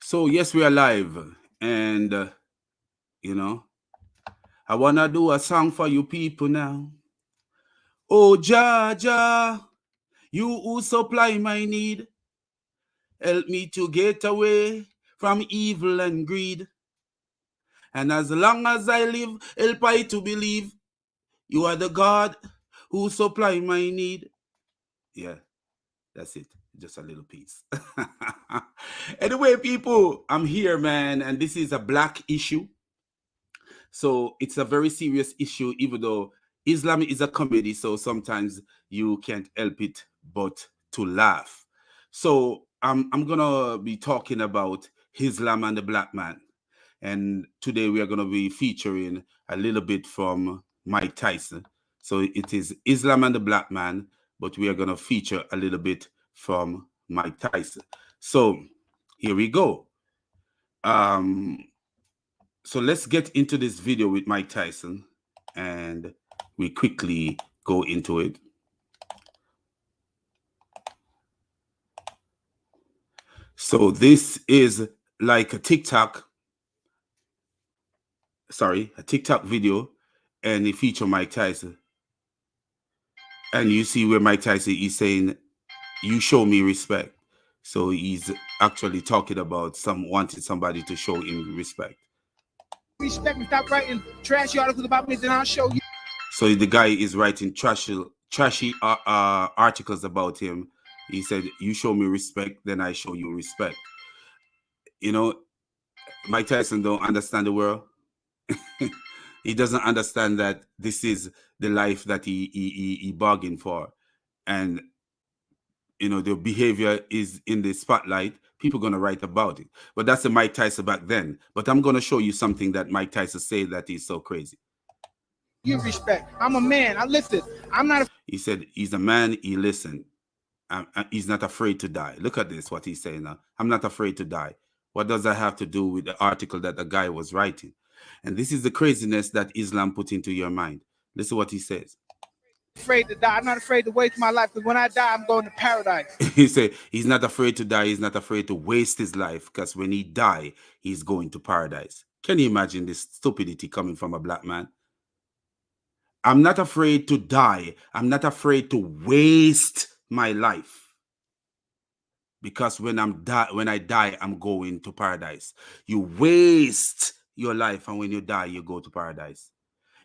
So yes, we are live, and you know, I wanna do a song for you people now. Oh Jaja, you who supply my need, help me to get away from evil and greed. And as long as I live, help I to believe you are the God who supply my need. Yeah, that's it. Just a little piece. Anyway, people, I'm here, man, and this is a black issue. So it's a very serious issue, even though Islam is a comedy, so sometimes you can't help it but to laugh. So I'm gonna be talking about Islam and the black man. And today we are gonna be featuring a little bit from Mike Tyson. So it is Islam and the black man, but we are gonna feature a little bit from Mike Tyson. So here we go. Um, so let's get into this video with Mike Tyson and we quickly go into it. So this is like a TikTok video, and it features Mike Tyson. And you see where Mike Tyson is saying, you show me respect. So he's actually talking about wanting somebody to show him respect. Respect me, stop writing trashy articles about me, then I'll show you. So the guy is writing trashy articles about him. He said, you show me respect, then I show you respect. You know, Mike Tyson don't understand the world. He doesn't understand that this is the life that he bargained for. And, you know, the behavior is in the spotlight. People are going to write about it. But that's the Mike Tyson back then. But I'm going to show you something that Mike Tyson said that is so crazy. You respect. I'm a man. I listen. I'm not. He said he's a man. He listened. He's not afraid to die. Look at this, what he's saying now. I'm not afraid to die. What does that have to do with the article that the guy was writing? And this is the craziness that Islam put into your mind. Listen to what he says. Afraid to die. I'm not afraid to waste my life, because when I die, I'm going to paradise. He said he's not afraid to die. He's not afraid to waste his life, because when he die, he's going to paradise. Can you imagine this stupidity coming from a black man? I'm not afraid to die. I'm not afraid to waste my life. Because when I die, I'm going to paradise. You waste your life, and when you die, you go to paradise.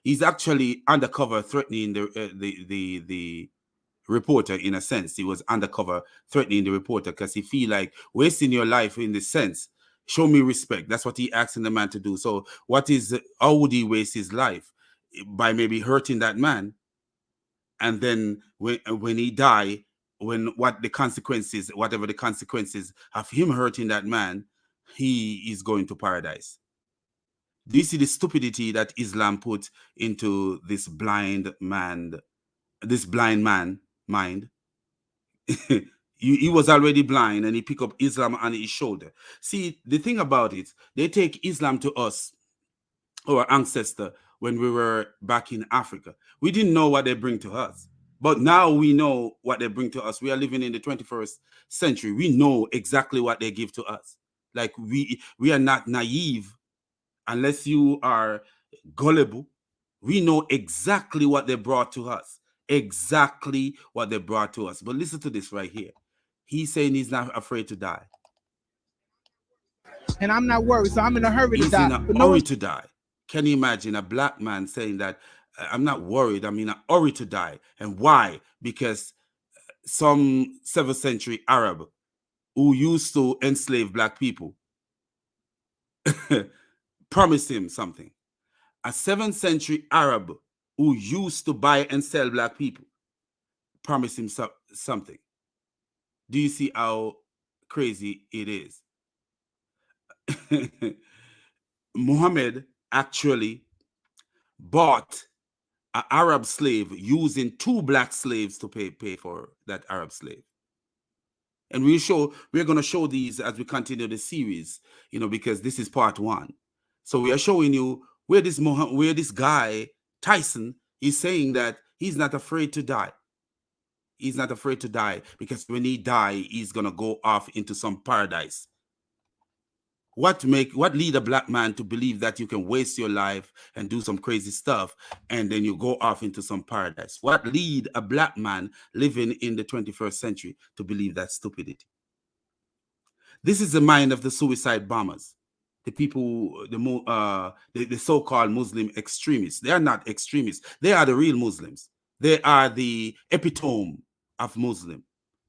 He's actually undercover threatening the reporter. In a sense, he was undercover threatening the reporter because he feel like wasting your life in the sense. Show me respect. That's what he asking the man to do. So how would he waste his life? By maybe hurting that man, and then when he die, whatever the consequences of him hurting that man, he is going to paradise. Do you see the stupidity that Islam put into this blind man mind? He was already blind, and he picked up Islam on his shoulder. See, the thing about it, they take Islam to us, our ancestor, when we were back in Africa. We didn't know what they bring to us. But now we know what they bring to us. We are living in the 21st century. We know exactly what they give to us. Like we are not naive unless you are gullible. We know exactly what they brought to us. Exactly what they brought to us. But listen to this right here. He's saying he's not afraid to die. And I'm not worried, so I'm in a hurry to die. He's in a hurry to die. Can you imagine a black man saying that, I'm not worried, I'm in a hurry to die? And why? Because some 7th century Arab who used to enslave black people promised him something. A 7th century Arab who used to buy and sell black people promised him something. Do you see how crazy it is? Muhammad actually bought an Arab slave using 2 black slaves to pay for that Arab slave. And we're going to show these as we continue the series, because this is part 1. So we are showing you where this guy Tyson is saying that he's not afraid to die. He's not afraid to die because when he die, he's going to go off into some paradise. What lead a black man to believe that you can waste your life and do some crazy stuff and then you go off into some paradise? What lead a black man living in the 21st century to believe that stupidity? This is the mind of the suicide bombers, the people, the so-called Muslim extremists. They are not extremists. They are the real Muslims. They are the epitome of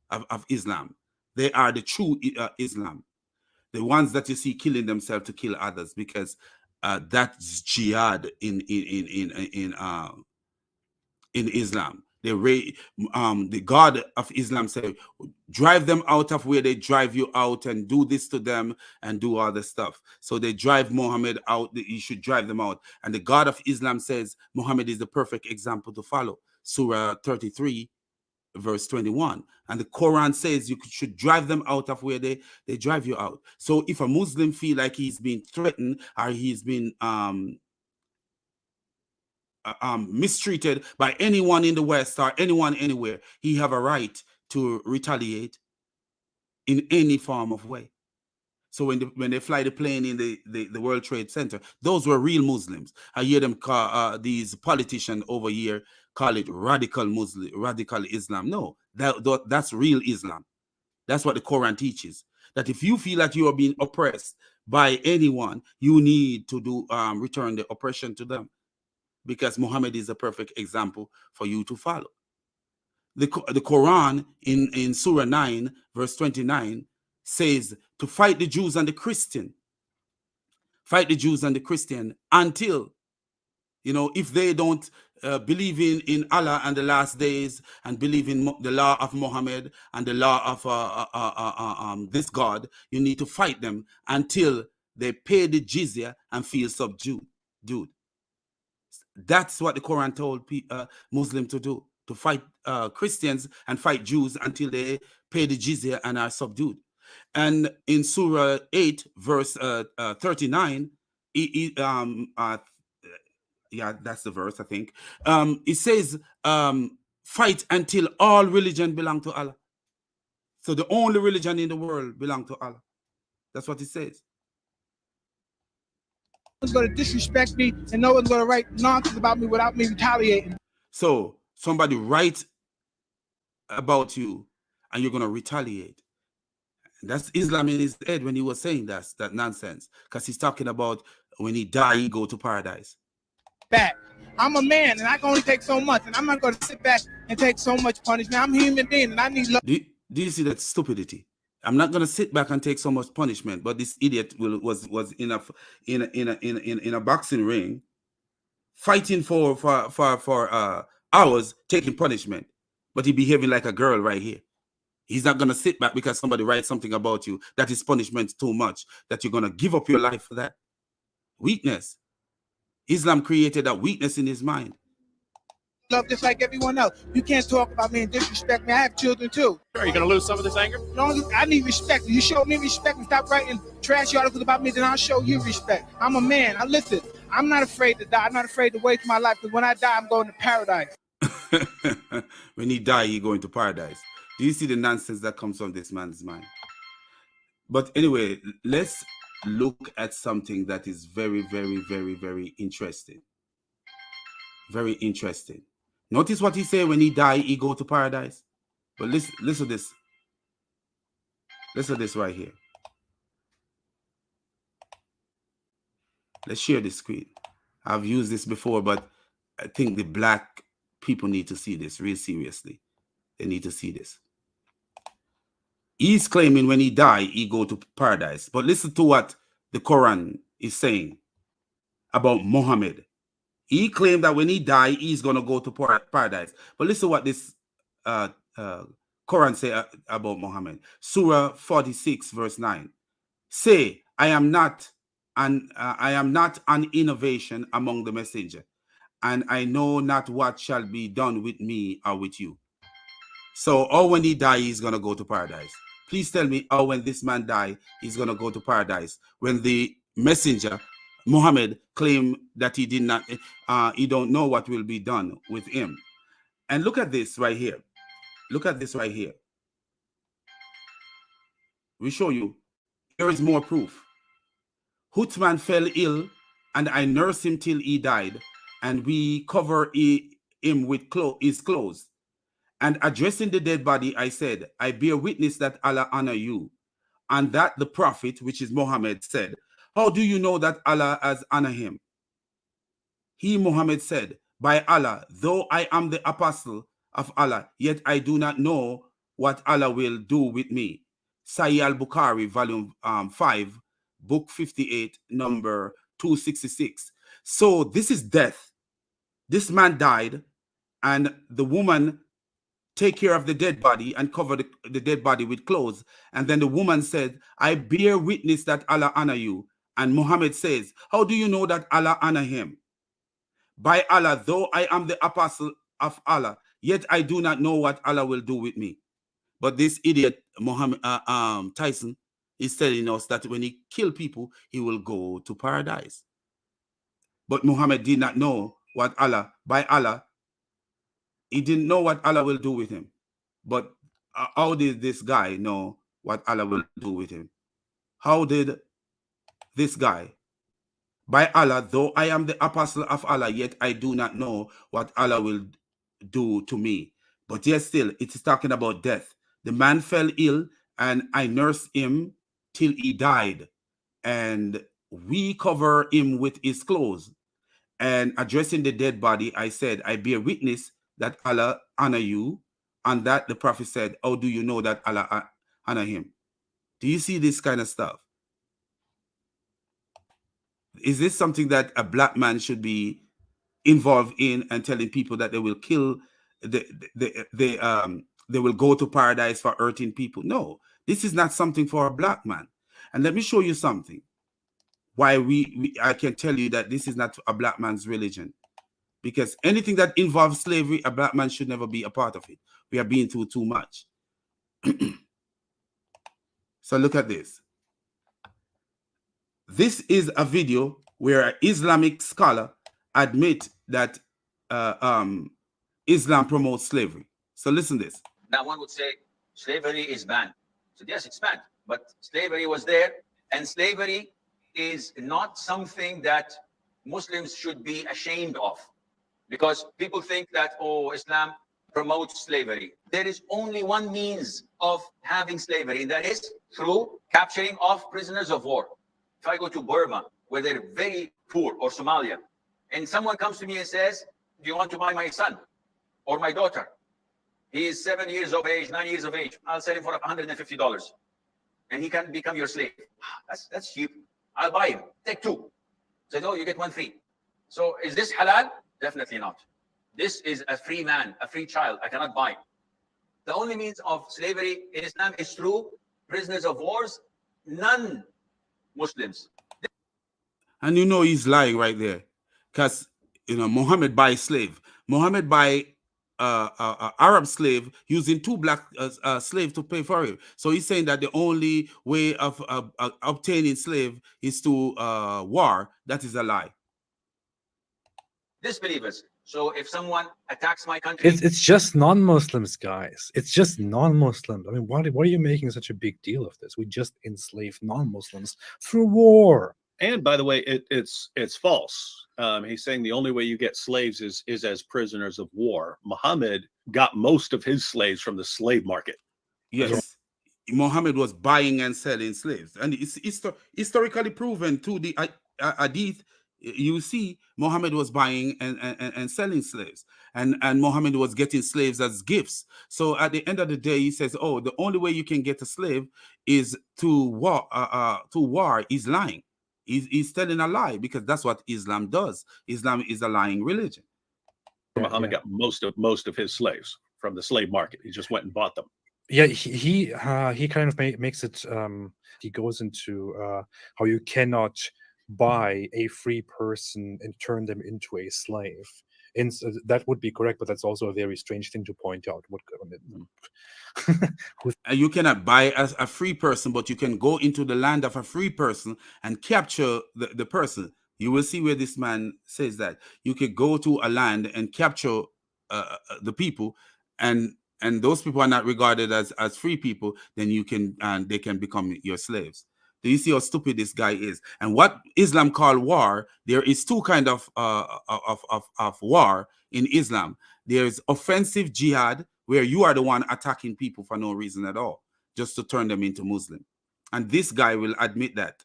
of Islam. They are the true Islam. The ones that you see killing themselves to kill others, because that's jihad in Islam. The God of Islam said, drive them out of where they drive you out and do this to them and do all the stuff. So they drive Muhammad out. You should drive them out. And the God of Islam says Muhammad is the perfect example to follow. Surah 33, verse 21. And the Quran says you should drive them out of where they drive you out. So if a Muslim feel like he's been threatened or he's been mistreated by anyone in the West or anyone anywhere, he have a right to retaliate in any form of way. So when they fly the plane in the World Trade Center, those were real Muslims. I hear them call these politicians over here call it radical Islam. No, that's real Islam. That's what the Quran teaches. That if you feel that you are being oppressed by anyone, you need to do return the oppression to them, because Muhammad is a perfect example for you to follow. The Quran in Surah 9, verse 29 says to fight the Jews and the Christian. Fight the Jews and the Christian until, if they don't believe in Allah and the last days and believe in the law of Muhammad and the law of this God, you need to fight them until they pay the jizya and feel subdued. Dude, that's what the Quran told Muslims to do, to fight Christians and fight Jews until they pay the jizya and are subdued. And in Surah 8, verse 39, yeah, that's the verse, I think. It says, fight until all religion belong to Allah. So the only religion in the world belong to Allah. That's what it says. No one's going to disrespect me, and no one's going to write nonsense about me without me retaliating. So somebody writes about you and you're going to retaliate. That's Islam in his head when he was saying that nonsense, because he's talking about when he die, he go to paradise. Back. I'm a man, and I can only take so much, and I'm not going to sit back and take so much punishment. I'm a human being, and I need love. Do you see that stupidity? I'm not going to sit back and take so much punishment, but this idiot was in a boxing ring, fighting for hours, taking punishment, but he behaving like a girl right here. He's not going to sit back because somebody writes something about you that is punishment too much, that you're going to give up your life for that. Weakness. Islam created that weakness in his mind. Love just like everyone else. You can't talk about me and disrespect me. I have children too. Are you going to lose some of this anger? I need respect. You show me respect and stop writing trashy articles about me, then I'll show you respect. I'm a man. Listen, I'm not afraid to die. I'm not afraid to waste my life, because when I die, I'm going to paradise. When he die, he going to paradise. Do you see the nonsense that comes from this man's mind? But anyway, let's look at something that is very, very, very, very interesting. Very interesting. Notice what he said: when he die, he go to paradise. But listen to this. Listen to this right here. Let's share this screen. I've used this before, but I think the black people need to see this real seriously. They need to see this. He's claiming when he die, he go to paradise. But listen to what the Quran is saying about Muhammad. He claimed that when he die, he's going to go to paradise. But listen to what this Quran say about Muhammad. Surah 46, verse 9. Say, I am not an innovation among the messenger, and I know not what shall be done with me or with you. So, when he die, he's going to go to paradise. Please tell me how when this man die, he's going to go to paradise, when the messenger, Muhammad, claimed that he did not, he don't know what will be done with him. And look at this right here. Look at this right here. We show you. Here is more proof. Hutman fell ill, and I nursed him till he died, and we cover him with his clothes. And addressing the dead body, I said, I bear witness that Allah honor you, and that the prophet, which is Muhammad, said, how do you know that Allah has honored him? He, Muhammad, said, by Allah, though I am the apostle of Allah, yet I do not know what Allah will do with me. Sahih al-Bukhari, volume 5, book 58, number 266. So this is death. This man died, and the woman take care of the dead body and cover the dead body with clothes. And then the woman said, I bear witness that Allah honor you. And Muhammad says, how do you know that Allah honor him? By Allah, though I am the apostle of Allah, yet I do not know what Allah will do with me. But this idiot, Muhammad Tyson, is telling us that when he kill people, he will go to paradise. But Muhammad did not know what Allah, by Allah, he didn't know what Allah will do with him. But how did this guy know what Allah will do with him? How did this guy? By Allah, though I am the apostle of Allah, yet I do not know what Allah will do to me. But yet still, it is talking about death. The man fell ill, and I nursed him till he died. And we cover him with his clothes. And addressing the dead body, I said, I bear witness that Allah honor you. And that the prophet said, how do you know that Allah honor him? Do you see this kind of stuff? Is this something that a black man should be involved in, and telling people that they will kill, they will go to paradise for hurting people? No, this is not something for a black man. And let me show you something why I can tell you that this is not a black man's religion. Because anything that involves slavery, a black man should never be a part of it. We are being through too much. So look at this. This is a video where an Islamic scholar admit that Islam promotes slavery. So listen to this. Now one would say slavery is banned. So yes, it's banned, but slavery was there, and slavery is not something that Muslims should be ashamed of, because people think that, oh, Islam promotes slavery. There is only one means of having slavery, and that is through capturing of prisoners of war. If I go to Burma, where they're very poor, or Somalia, and someone comes to me and says, do you want to buy my son or my daughter? He is 7 years of age, 9 years of age. I'll sell him for $150, and he can become your slave. That's cheap. I'll buy him. Take two. Say, no, you get one free. So is this halal? Definitely not. This is a free man, a free child. I cannot buy. The only means of slavery in Islam is through prisoners of wars, non-Muslims. And you know he's lying right there, because Muhammad buy slave. Muhammad buy Arab slave using two black slaves to pay for it. So he's saying that the only way of obtaining slave is to war. That is a lie. Disbelievers. So if someone attacks my country, it's just non-Muslims, guys. It's just non-Muslims. I mean, why are you making such a big deal of this? We just enslaved non-Muslims through war. And by the way, it's false. He's saying the only way you get slaves is as prisoners of war. Muhammad got most of his slaves from the slave market. Yes, Muhammad was buying and selling slaves, and it's historically proven to the hadith. You see, Muhammad was buying and selling slaves, and Muhammad was getting slaves as gifts. So at the end of the day, he says, "Oh, the only way you can get a slave is to war. He's lying. He's telling a lie, because that's what Islam does. Islam is a lying religion. Muhammad got most of his slaves from the slave market. He just went and bought them. Yeah, he kind of makes it. He goes into how you cannot buy a free person and turn them into a slave. And so that would be correct, but that's also a very strange thing to point out. You cannot buy as a free person, but you can go into the land of a free person and capture the person. You will see where this man says that you could go to a land and capture the people, and those people are not regarded as free people. Then you can, and they can become your slaves. Do you see how stupid this guy is? And what Islam call war, there is two kind of war in Islam. There's offensive jihad, where you are the one attacking people for no reason at all, just to turn them into Muslim. And this guy will admit that.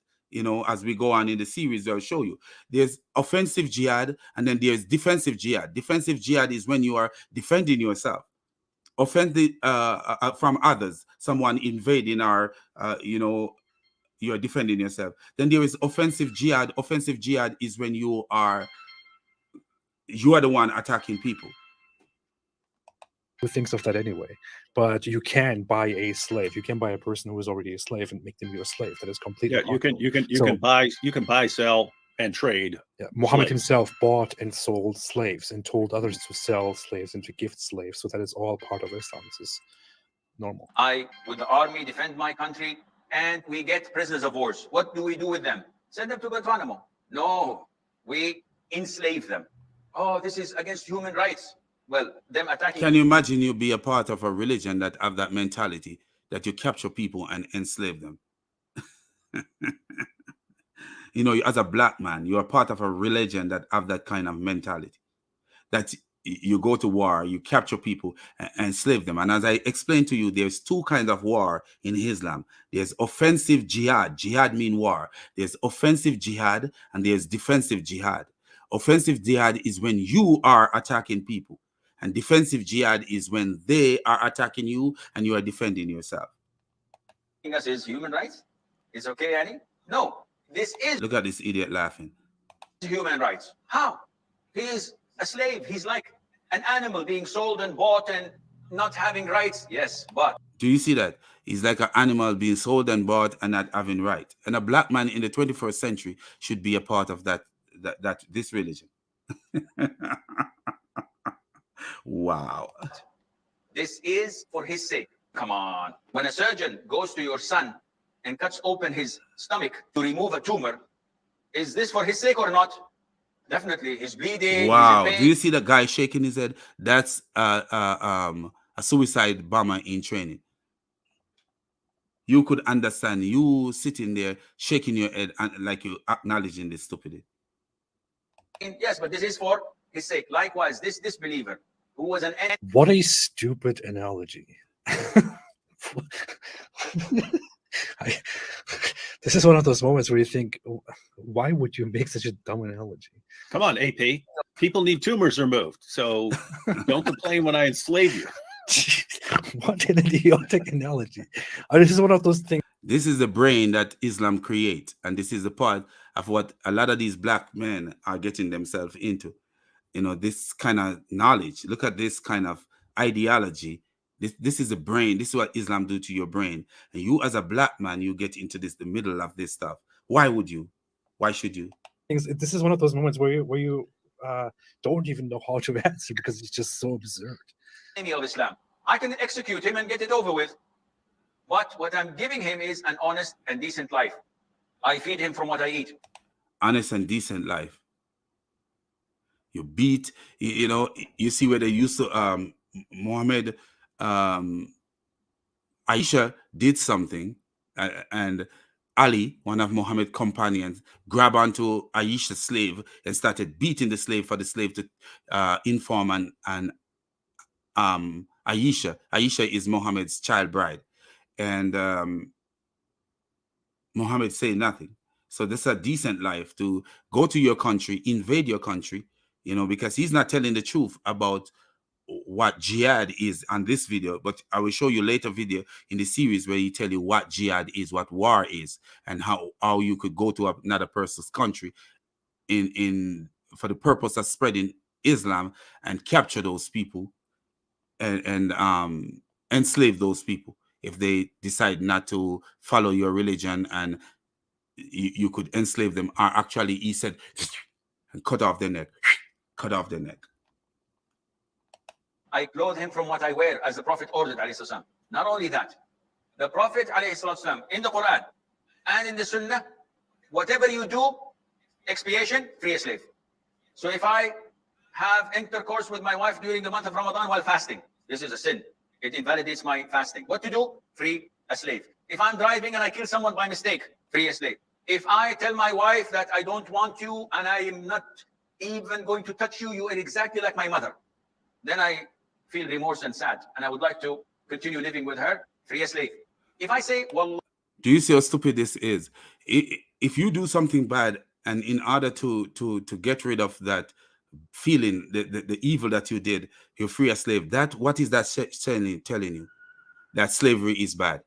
As we go on in the series, I'll show you. There's offensive jihad, and then there's defensive jihad. Defensive jihad is when you are defending yourself, offended from others, someone invading, or you are defending yourself. Then there is offensive jihad. Offensive jihad is when you are the one attacking people. Who thinks of that anyway? But you can buy a slave. You can buy a person who is already a slave and make them your slave. That is completely possible. You can buy, sell, and trade. Yeah, Muhammad slaves. himself bought and sold slaves and told others to sell slaves and to gift slaves. So that is all part of Islam. This is normal. I, with the army, defend my country, and we get prisoners of wars. What do we do with them? Send them to Guantanamo. No, we enslave them. Oh, this is against human rights. Well, them attacking. Can you imagine you be a part of a religion that have that mentality, that you capture people and enslave them? As a black man, you are part of a religion that have that kind of mentality, that you go to war, you capture people and enslave them. And as I explained to you, there's two kinds of war in Islam. There's offensive jihad. Jihad mean war. There's offensive jihad and there's defensive jihad. Offensive jihad is when you are attacking people, and defensive jihad is when they are attacking you and you are defending yourself. Us is human rights? Is okay, Annie? No, this is. Look at this idiot laughing. Human rights. How? He is a slave. He's like an animal being sold and bought and not having rights. Yes, but. Do you see that? He's like an animal being sold and bought and not having right. And a black man in the 21st century should be a part of this religion. Wow. This is for his sake. Come on. When a surgeon goes to your son and cuts open his stomach to remove a tumor, is this for his sake or not? Definitely. He's bleeding. Wow. He's in pain. Do you see the guy shaking his head? That's a suicide bomber in training. You could understand you sitting there shaking your head and like you acknowledging this stupidity. Yes, but this is for his sake. Likewise, this disbeliever who was an enemy. What a stupid analogy. This is one of those moments where you think, why would you make such a dumb analogy? Come on, AP. People need tumors removed, so don't complain when I enslave you. What an idiotic analogy. This is one of those things. This is the brain that Islam creates, and this is the part of what a lot of these black men are getting themselves into. This kind of knowledge. Look at this kind of ideology. This is the brain. This is what Islam do to your brain. And you as a black man, you get into the middle of this stuff. Why would you? Why should you? This is one of those moments where you don't even know how to answer because it's just so absurd. Enemy of Islam. I can execute him and get it over with. But what I'm giving him is an honest and decent life. I feed him from what I eat. Honest and decent life. You beat, you see where they used to, Muhammad, Aisha did something, and Ali, one of Muhammad's companions, grabbed onto Aisha's slave and started beating the slave for the slave to inform and Aisha. Aisha is Muhammad's child bride. And Muhammad said nothing. So this is a decent life to go to your country, invade your country, because he's not telling the truth about what jihad is on this video, but I will show you later video in the series where he tell you what jihad is, what war is, and how you could go to another person's country in for the purpose of spreading Islam and capture those people and enslave those people if they decide not to follow your religion, and you could enslave them. Or actually, he said, cut off their neck. Cut off their neck. I clothe him from what I wear, as the Prophet ordered, alayhi salam. Not only that, the Prophet, alayhi salam, in the Quran and in the Sunnah, whatever you do, expiation, free a slave. So if I have intercourse with my wife during the month of Ramadan while fasting, this is a sin. It invalidates my fasting. What to do? Free a slave. If I'm driving and I kill someone by mistake, free a slave. If I tell my wife that I don't want you and I am not even going to touch you, you are exactly like my mother, then I feel remorse and sad, and I would like to continue living with her, free a slave. If I say, well, Do you see how stupid this is? If you do something bad, and in order to get rid of that feeling, the evil that you did, you free a slave. That, what is that telling you? That slavery is bad.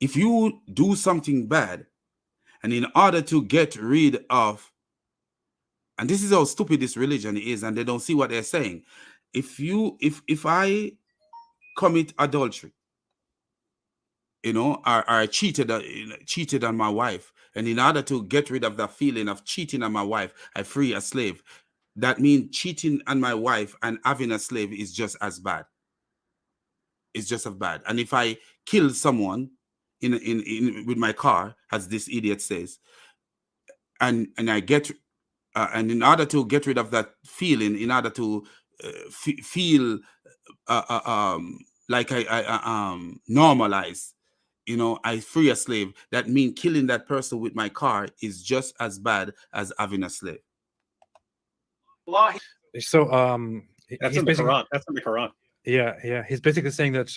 If you do something bad, and in order to get rid of, and this is how stupid this religion is, and they don't see what they're saying. If I commit adultery, or I cheated on my wife, and in order to get rid of that feeling of cheating on my wife, I free a slave. That means cheating on my wife and having a slave is just as bad. It's just as bad. And if I kill someone in with my car, as this idiot says, and I get and in order to get rid of that feeling, in order to feel like I normalize, I free a slave. That means killing that person with my car is just as bad as having a slave. Allah, So That's he's in the basically, Quran. That's in the Quran. yeah, he's basically saying that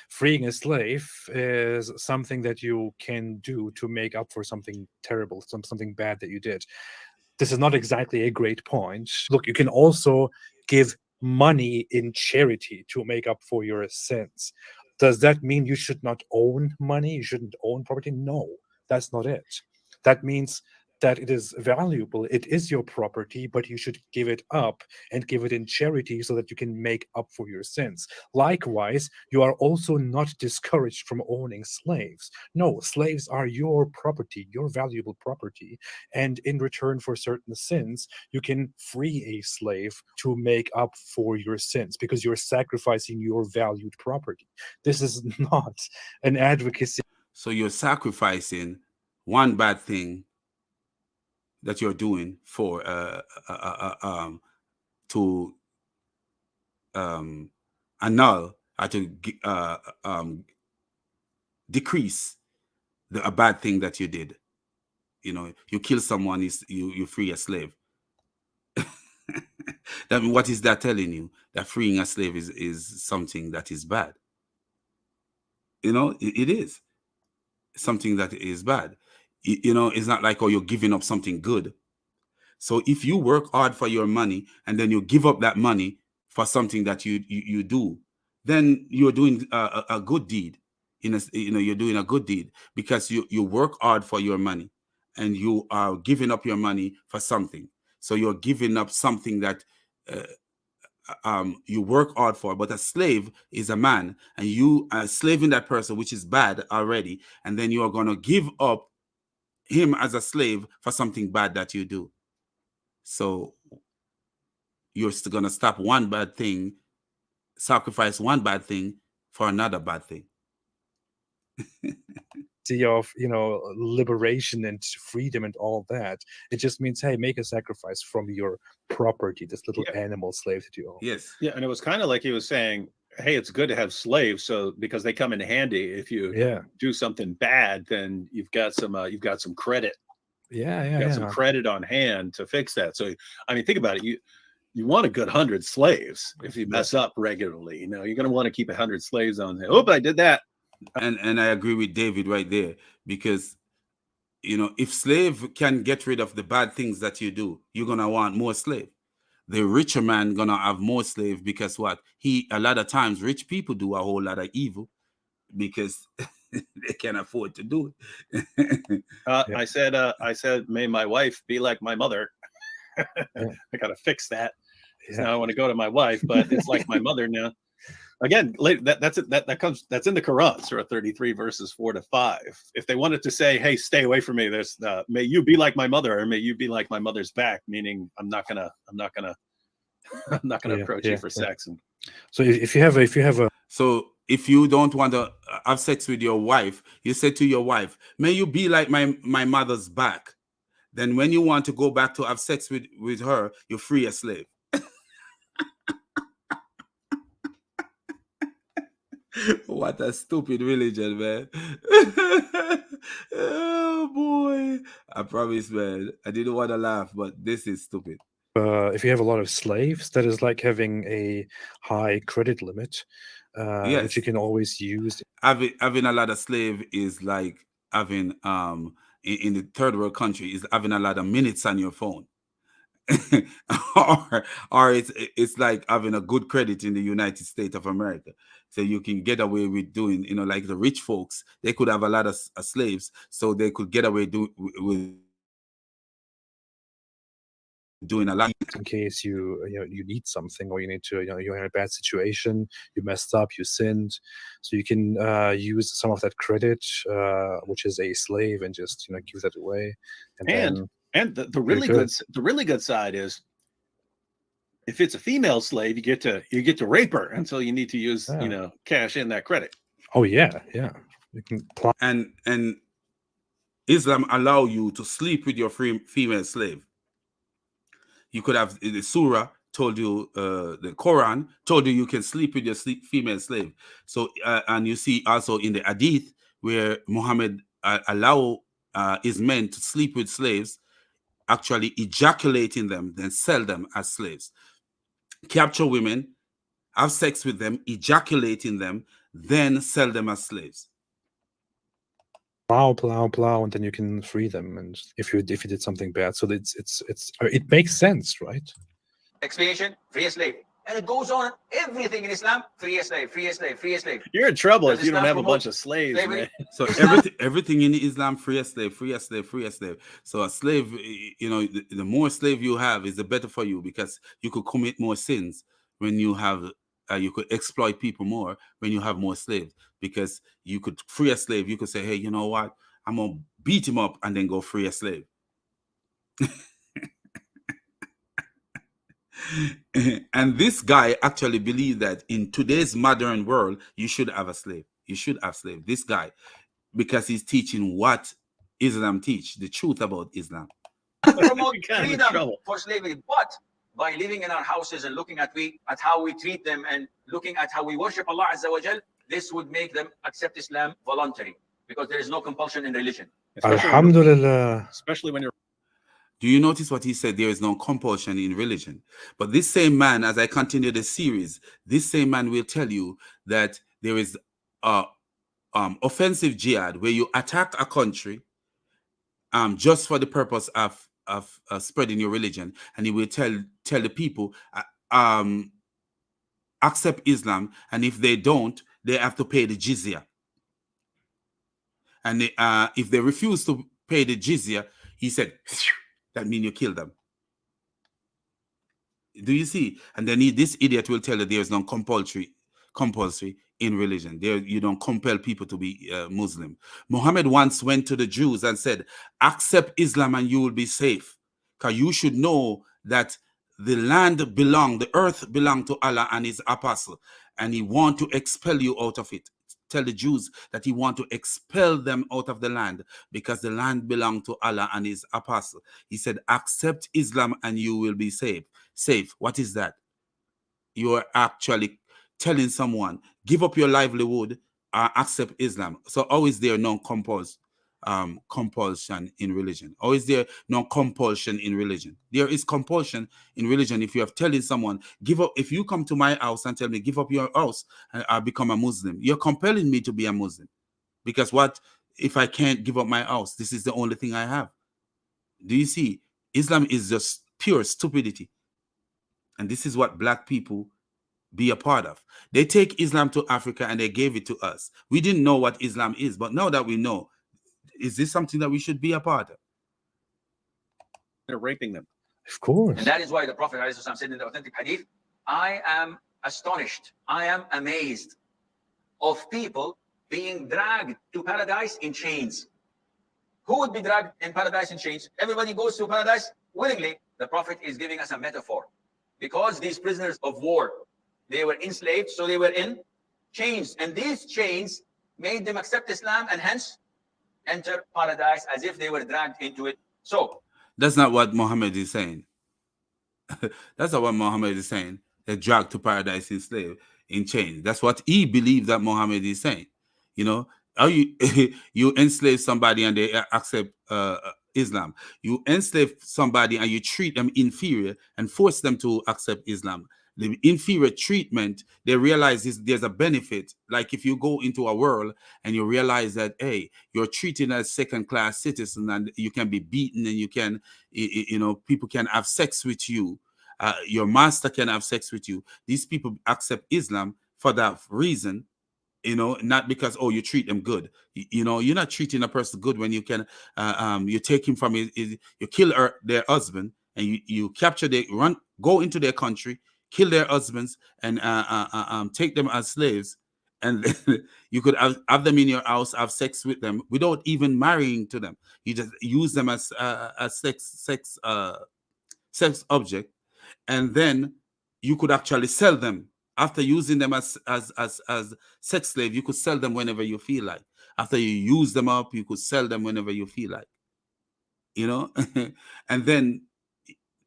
freeing a slave is something that you can do to make up for something terrible, something bad that you did. This is not exactly a great point. Look, you can also give money in charity to make up for your sins. Does that mean you should not own money? You shouldn't own property? No, that's not it. That means that it is valuable. It is your property, but you should give it up and give it in charity so that you can make up for your sins. Likewise, you are also not discouraged from owning slaves. No, slaves are your property, your valuable property. And in return for certain sins, you can free a slave to make up for your sins because you're sacrificing your valued property. This is not an advocacy. So you're sacrificing one bad thing that you're doing for to annul or to decrease a bad thing that you did. You kill someone, you free a slave. What is that telling you? That freeing a slave is something that is bad. It is something that is bad. It's not like, oh, you're giving up something good. So if you work hard for your money and then you give up that money for something that you do, then you're doing a good deed. You're doing a good deed because you work hard for your money and you are giving up your money for something. So you're giving up something that you work hard for. But a slave is a man, and you are slaving that person, which is bad already, and then you are going to give up him as a slave for something bad that you do. So you're still going to stop one bad thing, sacrifice one bad thing for another bad thing. Of liberation and freedom and all that. It just means, hey, make a sacrifice from your property, this little animal slave that you own. Yes. Yeah, and it was kind of like he was saying, hey, it's good to have slaves, so because they come in handy. If you do something bad, then you've got some credit. Some credit on hand to fix that. So I mean, think about it. You want a good 100 slaves. If you mess up regularly, you're going to want to keep 100 slaves on there. Oh, but I did that. And I agree with David right there, because if slave can get rid of the bad things that you do, you're gonna want more slave. The richer man gonna have more slave because what? A lot of times rich people do a whole lot of evil because they can't afford to do it. I said, may my wife be like my mother. I gotta fix that. So now I want to go to my wife, but it's like my mother now. Again, that's in the Quran, Surah 33, verses 4-5. If they wanted to say, "Hey, stay away from me," there's "May you be like my mother," or "May you be like my mother's back," meaning I'm not gonna approach you for sex. And so if you don't want to have sex with your wife, you say to your wife, "May you be like my mother's back." Then when you want to go back to have sex with her, you free a slave. What a stupid religion, man. Oh boy. I promise, man. I didn't want to laugh, but this is stupid. If you have a lot of slaves, that is like having a high credit limit, which you Yes. can always use. Having a lot of slave is like having in the third world country is having a lot of minutes on your phone. or it's like having a good credit in the United States of America. So you can get away with doing, like the rich folks, they could have a lot of slaves, so they could get away with doing a lot. In case you need something, or you need to, you're in a bad situation, you messed up, you sinned, so you can use some of that credit, which is a slave, and just give that away. And the really good side is, if it's a female slave, you get to rape her, and so you need to use cash in that credit. Oh yeah, you can and Islam allow you to sleep with your female slave. You could have the surah told you, the Quran told you can sleep with your female slave. So and you see also in the hadith where Muhammad allow his men to sleep with slaves, actually ejaculating them, then sell them as slaves. Capture women, have sex with them, ejaculating them, then sell them as slaves. Plow, and then you can free them, and if you did something bad. So it makes sense, right? Expiation, free a slave. And it goes on, everything in Islam, free a slave, free a slave, free a slave. You're in trouble if you don't have a bunch of slaves, man. So everything in Islam, free a slave, free a slave, free a slave. So a slave, the more slave you have is the better for you, because you could commit more sins when you have, you could exploit people more when you have more slaves, because you could free a slave. You could say, hey, you know what? I'm going to beat him up and then go free a slave. And this guy actually believed that in today's modern world, you should have a slave. You should have slave. This guy, because he's teaching what Islam teach, the truth about Islam. Promote freedom for slavery, but by living in our houses and looking at how we treat them and looking at how we worship Allah Azza wa Jal, this would make them accept Islam voluntary, because there is no compulsion in religion. Alhamdulillah. Especially when you're. Do you notice what he said? There is no compulsion in religion. But this same man, as I continue the series, this same man will tell you that there is offensive jihad, where you attack a country just for the purpose of spreading your religion, and he will tell the people accept Islam, and if they don't, they have to pay the jizya. And if they refuse to pay the jizya, he said, that means you kill them. Do you see? And then this idiot will tell you there is no compulsory in religion. There, you don't compel people to be Muslim. Muhammad once went to the Jews and said, accept Islam and you will be safe. Because you should know that the earth belonged to Allah and his apostle, and he want to expel you out of it. Tell the Jews that he want to expel them out of the land, because the land belonged to Allah and his apostle. He said, accept Islam and you will be safe. What is that? You are actually telling someone, give up your livelihood, accept Islam. So always there no compulsion in religion. Always there no compulsion in religion. There is compulsion in religion if you are telling someone, give up. If you come to my house and tell me, give up your house and I'll become a Muslim, you're compelling me to be a Muslim. Because what if I can't give up my house? This is the only thing I have. Do you see? Islam is just pure stupidity. And this is what black people be a part of. They take Islam to Africa and they gave it to us. We didn't know what Islam is, but now that we know, is this something that we should be a part of? They're raping them. Of course. And that is why the Prophet ﷺ said in the authentic hadith, I am astonished, I am amazed of people being dragged to paradise in chains. Who would be dragged in paradise in chains? Everybody goes to paradise willingly. The Prophet is giving us a metaphor. Because these prisoners of war, they were enslaved, so they were in chains. And these chains made them accept Islam and hence enter paradise as if they were dragged into it. So that's not what Muhammad is saying. That's not what Muhammad is saying. They're dragged to paradise enslaved. in chains. That's what he believed that Muhammad is saying. You know, how you you enslave somebody and they accept Islam. You enslave somebody and you treat them inferior and force them to accept Islam. The inferior treatment, they realize there's a benefit. Like if you go into a world and you realize that, hey, you're treated as second-class citizen and you can be beaten and you can, you know, people can have sex with you. Your master can have sex with you. These people accept Islam for that reason, you know, not because, oh, you treat them good. You know, you're not treating a person good when you can you take him from you kill their husband and you capture go into their country, kill their husbands and take them as slaves, and you could have them in your house, have sex with them without even marrying to them. You just use them as sex object, and then you could actually sell them after using them as sex slave. You could sell them whenever you feel like. After you use them up, you could sell them whenever you feel like, you know. And then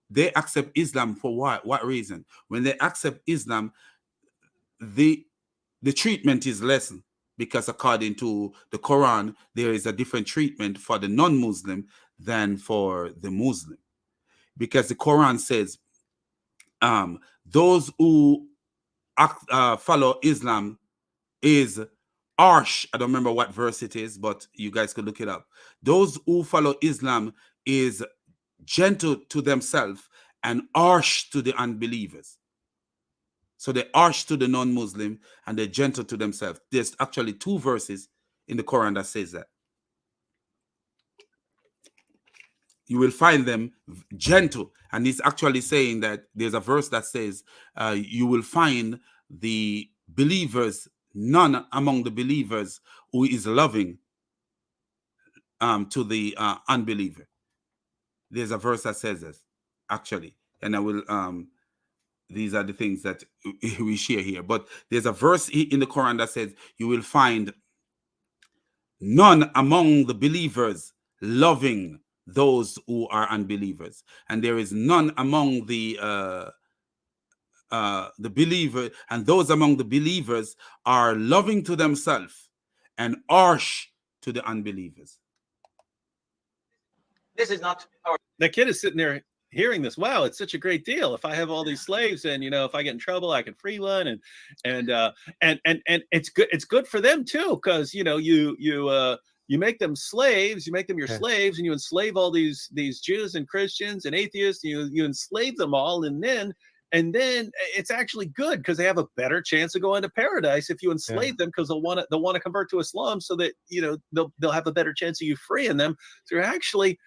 they accept Islam for what reason? When they accept Islam, the treatment is lessened, because according to the Quran, there is a different treatment for the non-Muslim than for the Muslim, because the Quran says those who follow Islam is harsh. I don't remember what verse it is, but you guys could look it up. Those who follow Islam is gentle to themselves and harsh to the unbelievers. So they're harsh to the non-Muslim and they're gentle to themselves. There's actually 2 verses in the Quran that says that. You will find them gentle. And he's actually saying that there's a verse that says you will find the believers, none among the believers who is loving to the unbeliever. There's a verse that says this, actually. And I will, these are the things that we share here. But there's a verse in the Quran that says you will find none among the believers loving those who are unbelievers, and there is none among the believer, and those among the believers are loving to themselves and harsh to the unbelievers. This is not our. That kid is sitting there hearing this. Wow, it's such a great deal. If I have all these slaves, and you know, if I get in trouble, I can free one, and it's good. It's good for them too, because you know, you make them slaves, you make them your slaves, and you enslave all these Jews and Christians and atheists. You enslave them all, and then it's actually good because they have a better chance of going to paradise if you enslave them, because they'll want to convert to Islam, so that you know they'll have a better chance of you freeing them. So you're actually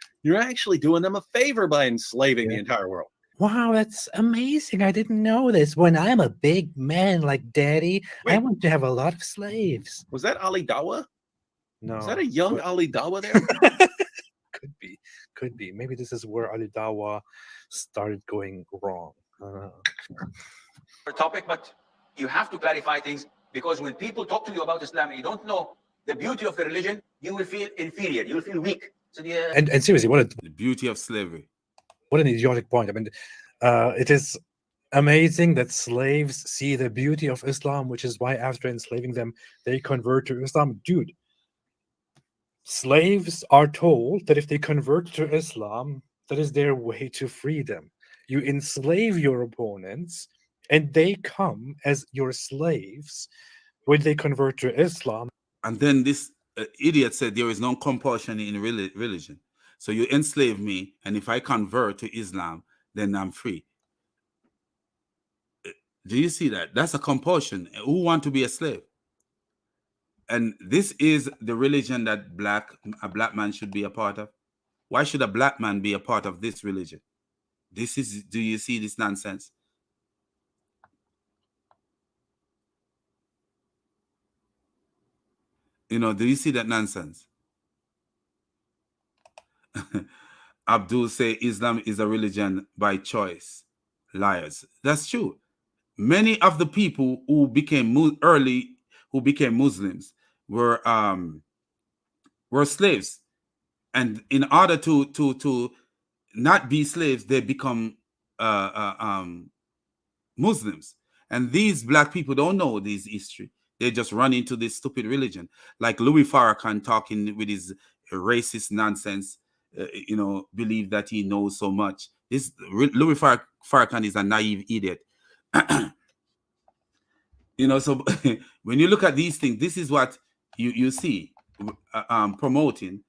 doing them a favor by enslaving the entire world. Wow, that's amazing. I didn't know this. When I'm a big man like Daddy, I want to have a lot of slaves. Was that Ali Dawa? No. Is that a young Ali Dawa there? Could be. Maybe this is where Ali Dawa started going wrong. Topic, but you have to clarify things, because when people talk to you about Islam and you don't know the beauty of the religion, you will feel inferior, you will feel weak. So and seriously, the beauty of slavery. What an idiotic point. I mean, it is amazing that slaves see the beauty of Islam, which is why after enslaving them, they convert to Islam. Dude, slaves are told that if they convert to Islam, that is their way to freedom. You enslave your opponents, and they come as your slaves when they convert to Islam. And then this idiot said there is no compulsion in religion. So you enslave me, and if I convert to Islam, then I'm free. Do you see that? That's a compulsion. Who want to be a slave? And this is the religion that a black man should be a part of. Why should a black man be a part of this religion? Do you see this nonsense? You know, do you see that nonsense? Abdul say Islam is a religion by choice. Liars. That's true. Many of the people who became Muslims were slaves, and in order to not be slaves, they become Muslims, And these black people don't know this history. They just run into this stupid religion. Like Louis Farrakhan talking with his racist nonsense, believe that he knows so much. Louis Farrakhan is a naive idiot. So when you look at these things, this is what you see promoting.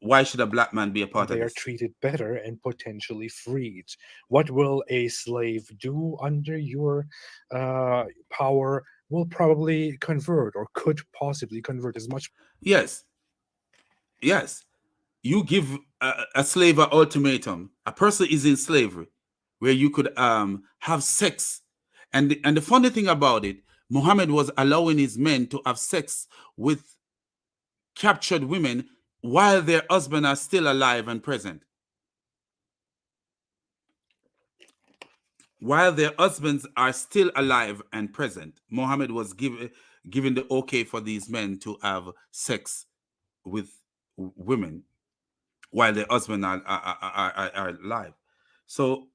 Why should a black man be a part of this? They are treated better and potentially freed. What will a slave do under your power? Will probably convert, or could possibly convert as much. Yes. You give a slave an ultimatum. A person is in slavery where you could have sex. And the funny thing about it, Muhammad was allowing his men to have sex with captured women while their husbands are still alive and present. While their husbands are still alive and present, Muhammad was given the okay for these men to have sex with women while their husbands are alive. So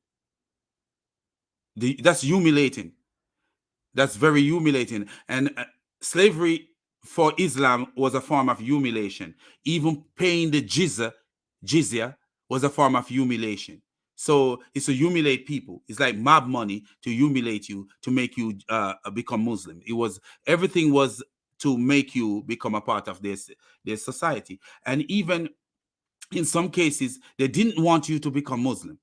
that's humiliating. That's very humiliating. And slavery for Islam was a form of humiliation. Even paying the jizya was a form of humiliation. So it's to humiliate people. It's like mob money to humiliate you, to make you become Muslim. Everything was to make you become a part of this society. And even in some cases, they didn't want you to become Muslim.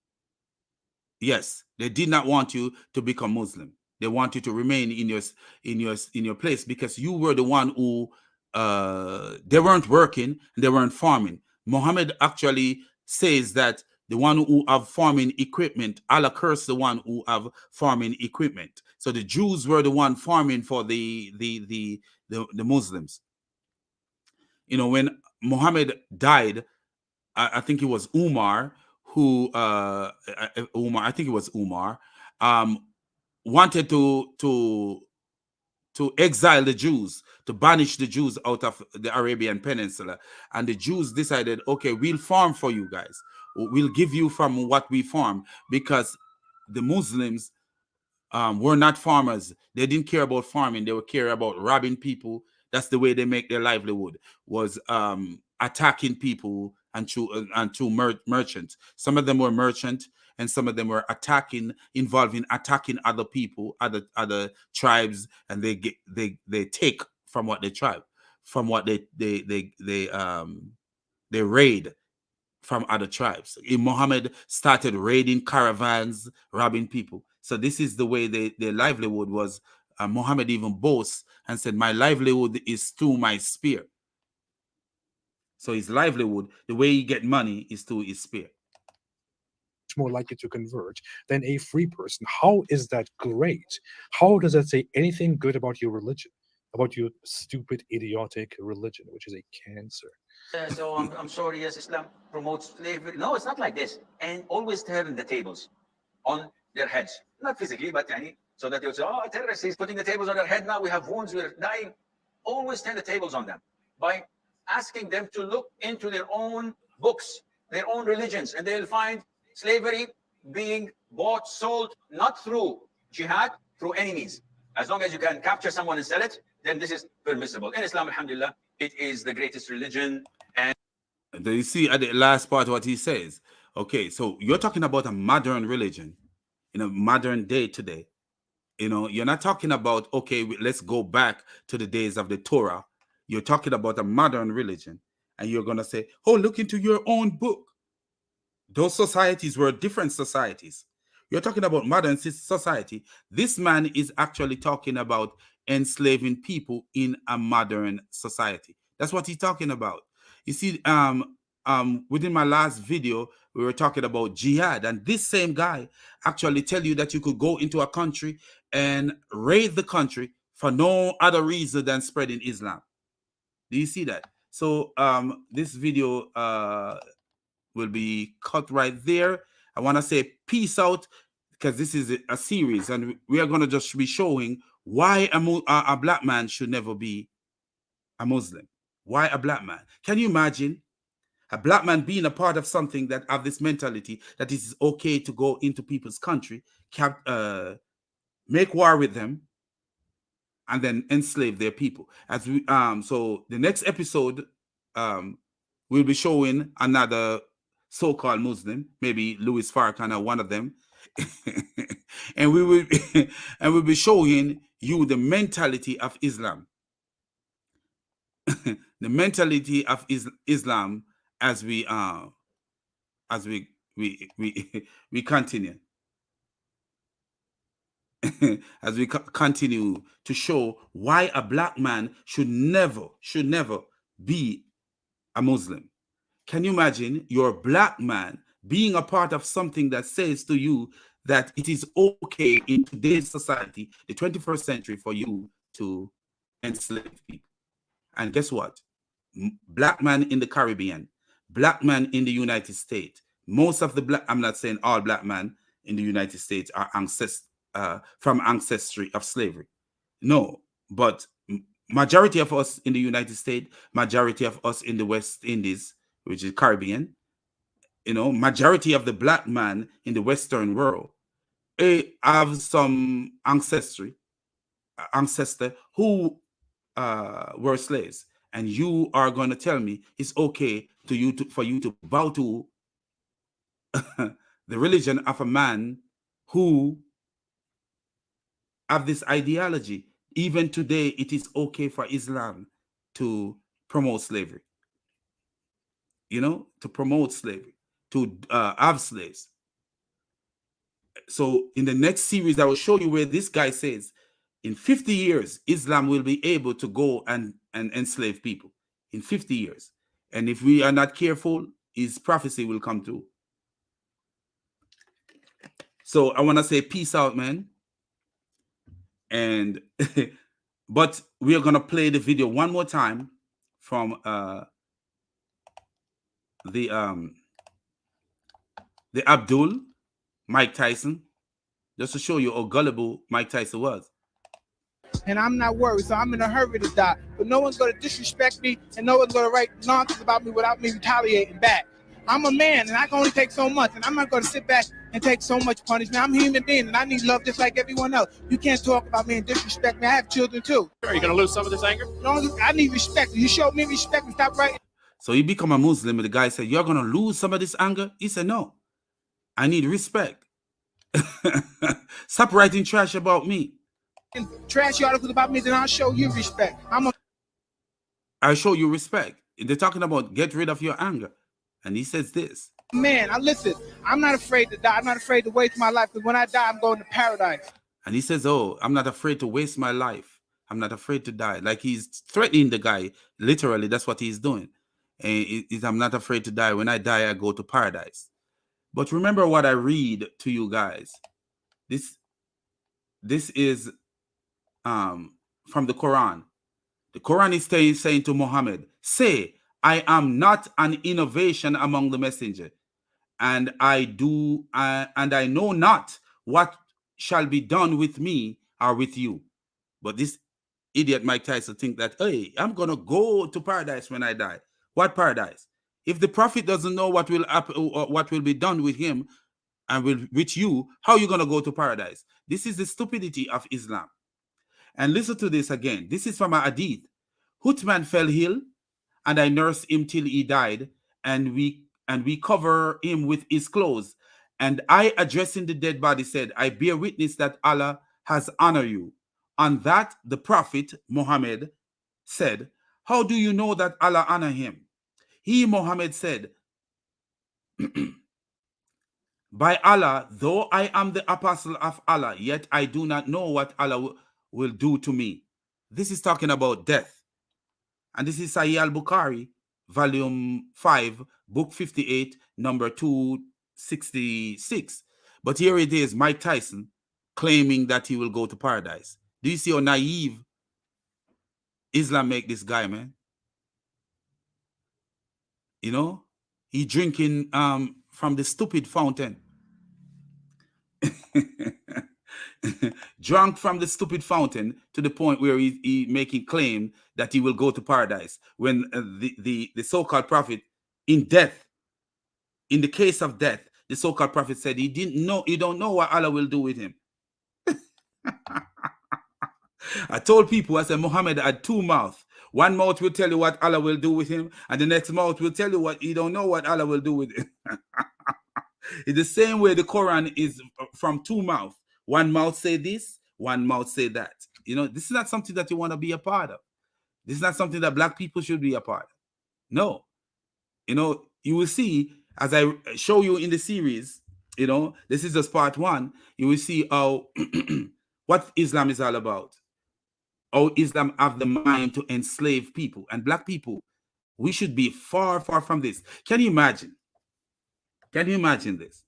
Yes, they did not want you to become Muslim. They want you to remain in your place, because you were the one who they weren't working, they weren't farming. Muhammad actually says that the one who have farming equipment, Allah curse the one who have farming equipment. So the Jews were the one farming for the Muslims. When Muhammad died, I think it was Umar who I think it was Umar wanted to exile the Jews, to banish the Jews out of the Arabian Peninsula. And the Jews decided, okay, we'll farm for you guys. We'll give you from what we farm, because the Muslims were not farmers. They didn't care about farming. They would care about robbing people. That's the way they make their livelihood, was attacking people and through merchants. Some of them were merchants, and some of them were attacking other people, other tribes, and they take from what they tribe, from what they raid from other tribes. Muhammad started raiding caravans, robbing people. So this is the way their livelihood was. Muhammad even boasts and said, "My livelihood is through my spear." So his livelihood, the way he get money, is through his spear. More likely to convert than a free person. How is that great? How does that say anything good about your religion, about your stupid, idiotic religion, which is a cancer? So I'm sorry, yes, Islam promotes slavery. No, it's not like this. And always turn the tables on their heads. Not physically, but so that they'll say, oh, terrorist, he's putting the tables on their head now. We have wounds, we're dying. Always turn the tables on them by asking them to look into their own books, their own religions, and they'll find slavery being bought, sold, not through jihad, through any means. As long as you can capture someone and sell it, then this is permissible. In Islam, alhamdulillah, it is the greatest religion. And do you see at the last part what he says? Okay, so you're talking about a modern religion in a modern day today. You're not talking about, okay, let's go back to the days of the Torah. You're talking about a modern religion, and you're going to say, oh, look into your own book. Those societies were different societies. You're talking about modern society. This man is actually talking about enslaving people in a modern society. That's what he's talking about. You see, within my last video, we were talking about jihad, and this same guy actually tell you that you could go into a country and raid the country for no other reason than spreading Islam. Do you see that? So this video will be cut right there. I want to say peace out, because this is a series, and we are going to just be showing why a black man should never be a Muslim. Why a black man? Can you imagine a black man being a part of something that have this mentality that it is okay to go into people's country, make war with them, and then enslave their people. As we so the next episode, we'll be showing another so-called Muslim, maybe Louis Farrakhan or one of them, and we will and we'll be showing you the mentality of Islam, the mentality of Islam as we we continue. As we continue to show why a black man should never be a Muslim. Can you imagine your black man being a part of something that says to you that it is okay in today's society, the 21st century, for you to enslave people? And guess what? Black man in the Caribbean, black man in the United States, most of the black, I'm not saying all black men in the United States are from ancestry of slavery. No, but majority of us in the United States, majority of us in the West Indies, which is Caribbean, majority of the black man in the Western world have some ancestor who were slaves. And you are going to tell me it's okay for you to bow to the religion of a man who have this ideology. Even today, it is okay for Islam to promote slavery. To promote slavery, to have slaves. So in the next series, I will show you where this guy says in 50 years, Islam will be able to go and enslave people in 50 years. And if we are not careful, his prophecy will come true. So I want to say peace out, man. And but we are going to play the video one more time from the Abdul Mike Tyson, just to show you how gullible Mike Tyson was. And I'm not worried, so I'm in a hurry to die. But no one's going to disrespect me, and no one's going to write nonsense about me without me retaliating back. I'm a man, and I can only take so much, and I'm not going to sit back and take so much punishment. I'm a human being, and I need love just like everyone else. You can't talk about me and disrespect me. I have children, too. Are you going to lose some of this anger? No, I need respect. You show me respect and stop writing. So he become a Muslim, and the guy said, you're going to lose some of this anger? He said, no, I need respect. Stop writing trash about me. Trashy articles about me, then I'll show you respect. I'll show you respect. They're talking about get rid of your anger. And he says this. Man, listen, I'm not afraid to die. I'm not afraid to waste my life, because when I die, I'm going to paradise. And he says, oh, I'm not afraid to waste my life. I'm not afraid to die. Like he's threatening the guy. Literally, that's what he's doing. And I'm not afraid to die. When I die, I go to paradise. But remember what I read to you guys. This is from the Quran. The Quran is saying to Muhammad, say, I am not an innovation among the messenger, and I know not what shall be done with me or with you. But this idiot Mike Tyson think that, hey, I'm gonna go to paradise when I die. What paradise? If the prophet doesn't know what will happen, or what will be done with him and with you, how are you gonna go to paradise? This is the stupidity of Islam. And listen to this again. This is from a hadith. Hutman fell ill, and I nursed him till he died, and we cover him with his clothes. And I, addressing the dead body, said, I bear witness that Allah has honored you. On that, the Prophet Muhammad said, how do you know that Allah honor him? He, Muhammad, said, by Allah, though I am the apostle of Allah, yet I do not know what Allah will do to me. This is talking about death. And this is Sahih al-Bukhari, volume 5, book 58, number 266. But here it is, Mike Tyson claiming that he will go to paradise. Do you see how naive Islam make this guy, man? He drinking from the stupid fountain. Drunk from the stupid fountain, to the point where he making claim that he will go to paradise, when the so-called prophet in the case of death, the so-called prophet said he don't know what Allah will do with him. I told people, I said, Muhammad had two mouths. One mouth will tell you what Allah will do with him, and the next mouth will tell you what you don't know what Allah will do with him. It's the same way the Quran is from two mouths. One mouth say this, one mouth say that. You know, this is not something that you want to be a part of. This is not something that black people should be a part of. No. You know, you will see, as I show you in the series, you know, this is just part one, you will see how what Islam is all about. How Islam have the mind to enslave people. And black people, we should be far, far from this. Can you imagine? Can you imagine this?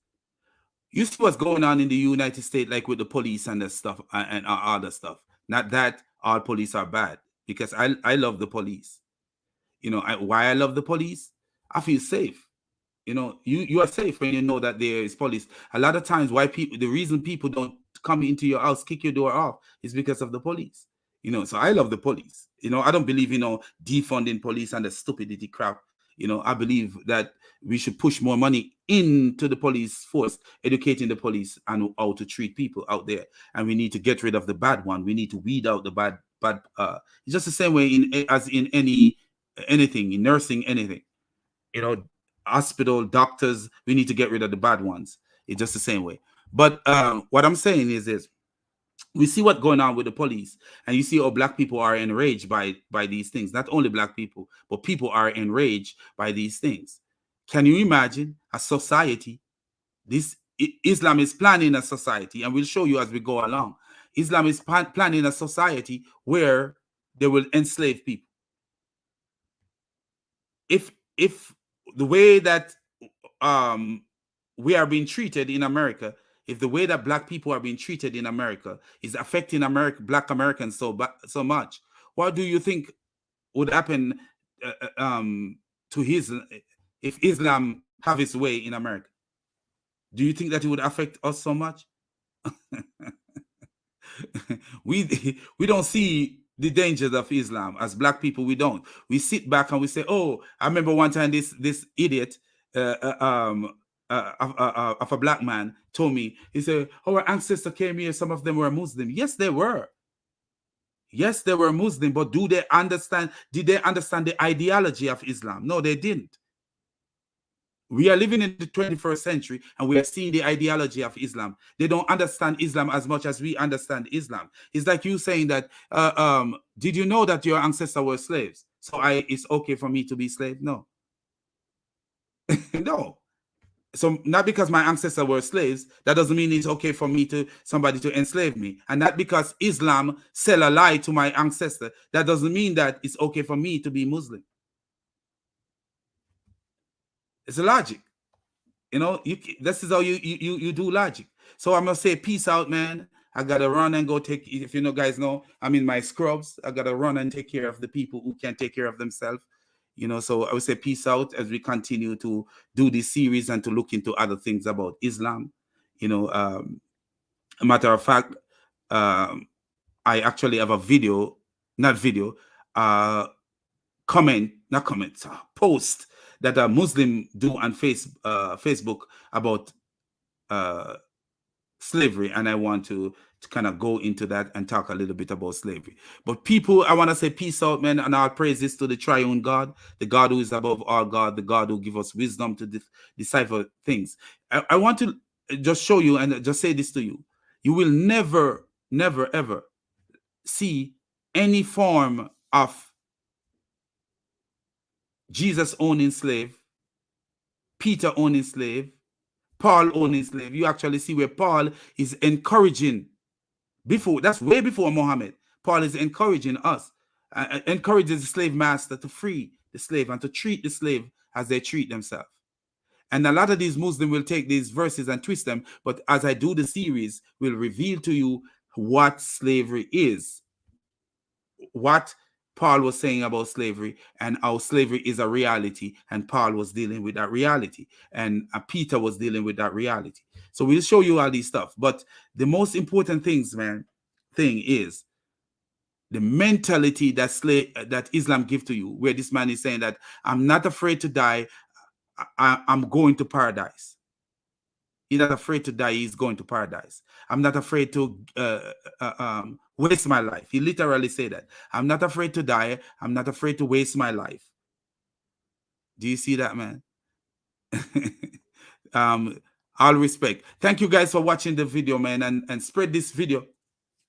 You see what's going on in the United States, like with the police and the stuff and all the stuff. Not that all police are bad, because I love the police. You know, why I love the police? I feel safe. You know, you are safe when you know that there is police. A lot of times, the reason people don't come into your house, kick your door off, is because of the police. You know, so I love the police. You know, I don't believe, you know, defunding police and the stupidity crap. You know, I believe that we should push more money into the police force, educating the police and how to treat people out there. And we need to get rid of the bad one. We need to weed out the bad. It's just the same way as in anything, in nursing, anything. You know, hospital, doctors, we need to get rid of the bad ones. It's just the same way. But what I'm saying is this. We see what's going on with the police, and you see how black people are enraged by these things. Not only black people, but people are enraged by these things. Can you imagine a society? Islam is planning a society, and we'll show you as we go along. Islam is planning a society where they will enslave people. If the way that we are being treated in America, if the way that black people are being treated in America is affecting black Americans so much, what do you think would happen to if Islam have its way in America? Do you think that it would affect us so much? we don't see the dangers of Islam as black people. We don't. We sit back and we say, "Oh, I remember one time this idiot of a black man told me, he said, our ancestors came here, some of them were Muslim. Yes, they were. Yes, they were Muslim, but did they understand the ideology of Islam? No, they didn't. We are living in the 21st century and we are seeing the ideology of Islam. They don't understand Islam as much as we understand Islam. It's like you saying that, did you know that your ancestors were slaves? So it's okay for me to be slave? No. No. So not because my ancestors were slaves, that doesn't mean it's okay for somebody to enslave me. And not because Islam sell a lie to my ancestor, that doesn't mean that it's okay for me to be Muslim. It's a logic. You know, this is how you do logic. So I'm gonna say peace out, man. I gotta run and go if you guys know, I'm in my scrubs. I gotta run and take care of the people who can't take care of themselves. You know, so I would say peace out as we continue to do this series and to look into other things about Islam. You know, a matter of fact, I actually have a post that a Muslim do on Facebook about slavery, and I want to kind of go into that and talk a little bit about slavery. But people, I want to say peace out, man, and all praises to the triune God, the God who is above all God, the God who gives us wisdom to decipher things. I want to just show you and just say this to you. You will never, never, ever see any form of Jesus owning slave, Peter owning slave, Paul owning slave. You actually see where Paul is encouraging, that's way before Muhammad. Paul is encouraging us, encourages the slave master to free the slave and to treat the slave as they treat themselves. And a lot of these Muslims will take these verses and twist them, but as I do the series, will reveal to you what slavery is, what Paul was saying about slavery, and how slavery is a reality, and Paul was dealing with that reality, and Peter was dealing with that reality. So we'll show you all these stuff. But the most important thing is the mentality that Islam gives to you, where this man is saying that I'm not afraid to die, I'm going to paradise. He's not afraid to die, he's going to paradise. I'm not afraid to waste my life. He literally said that. I'm not afraid to die. I'm not afraid to waste my life. Do you see that, man? All respect. Thank you guys for watching the video, man, and spread this video.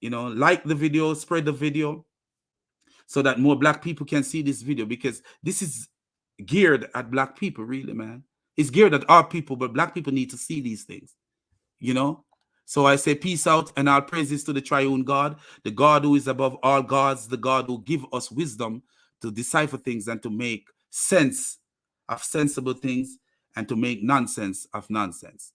You know, like the video, spread the video, so that more black people can see this video, because this is geared at black people, really, man. It's geared at our people, but black people need to see these things, you know. So I say peace out, and all praises to the triune God, the God who is above all gods, the God who give us wisdom to decipher things and to make sense of sensible things and to make nonsense of nonsense.